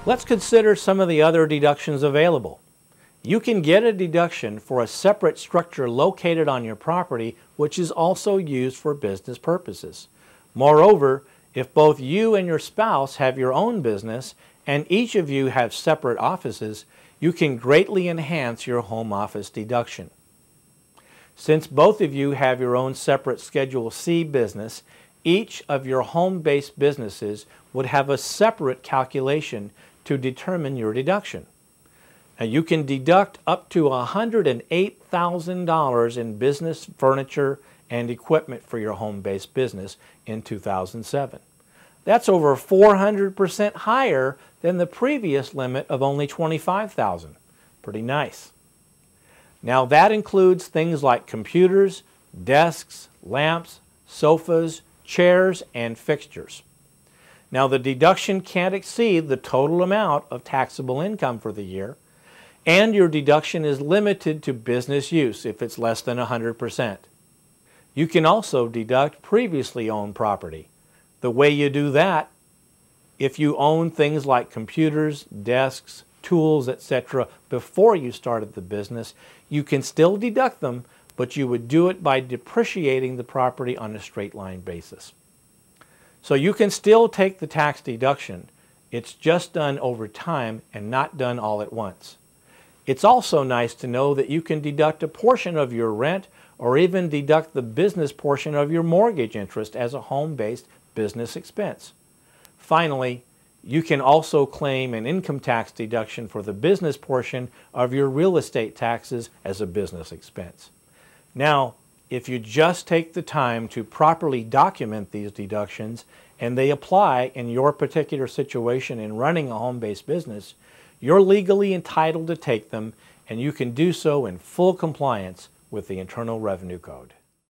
Let's consider some of the other deductions available. You can get a deduction for a separate structure located on your property which is also used for business purposes. Moreover, if both you and your spouse have your own business and each of you have separate offices, you can greatly enhance your home office deduction. Since both of you have your own separate Schedule C business, each of your home-based businesses would have a separate calculation to determine your deduction. Now, you can deduct up to $108,000 in business furniture and equipment for your home-based business in 2007. That's over 400% higher than the previous limit of only $25,000. Pretty nice. Now that includes things like computers, desks, lamps, sofas, chairs, and fixtures. Now the deduction can't exceed the total amount of taxable income for the year, and your deduction is limited to business use if it's less than 100%. You can also deduct previously owned property. The way you do that, if you own things like computers, desks, tools, etc. before you started the business, you can still deduct them, but you would do it by depreciating the property on a straight line basis. So you can still take the tax deduction. It's just done over time and not done all at once. It's also nice to know that you can deduct a portion of your rent or even deduct the business portion of your mortgage interest as a home-based business expense. Finally, you can also claim an income tax deduction for the business portion of your real estate taxes as a business expense. Now, if you just take the time to properly document these deductions and they apply in your particular situation in running a home-based business, you're legally entitled to take them, and you can do so in full compliance with the Internal Revenue Code.